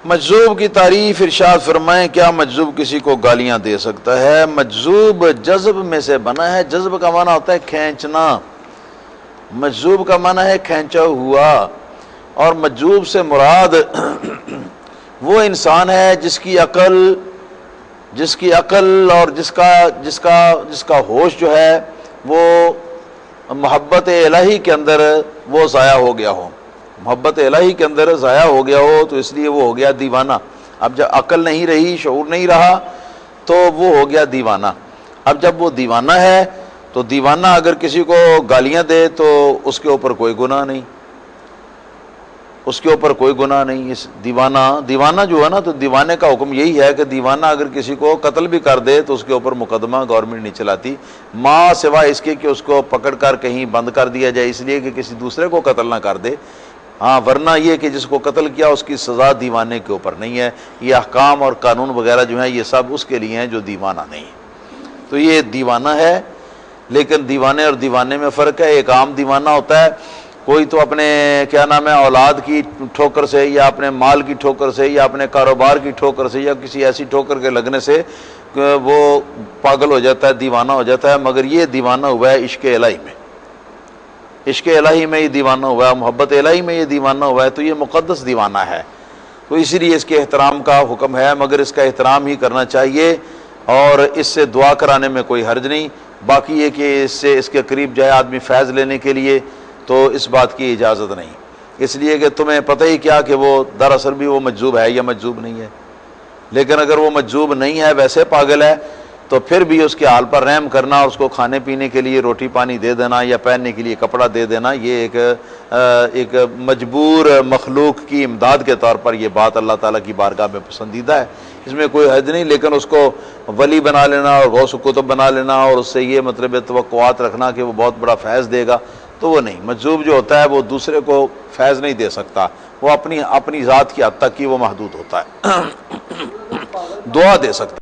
مجذوب کی تعریف ارشاد فرمائیں، کیا مجذوب کسی کو گالیاں دے سکتا ہے؟ مجذوب جذب میں سے بنا ہے۔ جذب کا معنی ہوتا ہے کھینچنا، مجذوب کا معنی ہے کھینچا ہوا، اور مجذوب سے مراد وہ انسان ہے جس کی عقل اور جس کا ہوش جو ہے وہ محبت الہی کے اندر وہ ضائع ہو گیا ہو، محبت الہی کے اندر ضائع ہو گیا ہو، تو اس لیے وہ ہو گیا دیوانہ۔ اب جب عقل نہیں رہی، شعور نہیں رہا، تو وہ ہو گیا دیوانہ۔ اب جب وہ دیوانہ ہے تو دیوانہ اگر کسی کو گالیاں دے تو اس کے اوپر کوئی گناہ نہیں، اس کے اوپر کوئی گناہ نہیں۔ اس دیوانہ جو ہے نا، تو دیوانے کا حکم یہی ہے کہ دیوانہ اگر کسی کو قتل بھی کر دے تو اس کے اوپر مقدمہ گورنمنٹ نہیں چلاتی، ماں سوا اس کے کہ اس کو پکڑ کر کہیں بند کر دیا جائے، اس لیے کہ کسی دوسرے کو قتل نہ کر دے۔ ہاں، ورنہ یہ کہ جس کو قتل کیا اس کی سزا دیوانے کے اوپر نہیں ہے۔ یہ احکام اور قانون وغیرہ جو ہیں یہ سب اس کے لیے ہیں جو دیوانہ نہیں ہے۔ تو یہ دیوانہ ہے، لیکن دیوانے اور دیوانے میں فرق ہے۔ ایک عام دیوانہ ہوتا ہے، کوئی تو اپنے کیا نام ہے اولاد کی ٹھوکر سے یا اپنے مال کی ٹھوکر سے یا اپنے کاروبار کی ٹھوکر سے یا کسی ایسی ٹھوکر کے لگنے سے وہ پاگل ہو جاتا ہے، دیوانہ ہو جاتا ہے، مگر یہ دیوانہ ہوا ہے عشق الہی میں، عشق الہی میں یہ دیوانہ ہوا ہے، محبت الہی میں یہ دیوانہ ہوا ہے، تو یہ مقدس دیوانہ ہے۔ تو اسی لیے اس کے احترام کا حکم ہے، مگر اس کا احترام ہی کرنا چاہیے، اور اس سے دعا کرانے میں کوئی حرج نہیں۔ باقی یہ کہ اس کے قریب جائے آدمی فیض لینے کے لیے، تو اس بات کی اجازت نہیں، اس لیے کہ تمہیں پتہ ہی کیا کہ وہ دراصل بھی وہ مجذوب ہے یا مجذوب نہیں ہے۔ لیکن اگر وہ مجذوب نہیں ہے، ویسے پاگل ہے، تو پھر بھی اس کے حال پر رحم کرنا اور اس کو کھانے پینے کے لیے روٹی پانی دے دینا یا پہننے کے لیے کپڑا دے دینا، یہ ایک مجبور مخلوق کی امداد کے طور پر یہ بات اللہ تعالیٰ کی بارگاہ میں پسندیدہ ہے، اس میں کوئی حد نہیں۔ لیکن اس کو ولی بنا لینا اور غوث کتب بنا لینا اور اس سے یہ مطلب توقعات رکھنا کہ وہ بہت بڑا فیض دے گا، تو وہ نہیں۔ مجذوب جو ہوتا ہے وہ دوسرے کو فیض نہیں دے سکتا، وہ اپنی ذات کی حد تک ہی وہ محدود ہوتا ہے، دعا دے سکتا ہے۔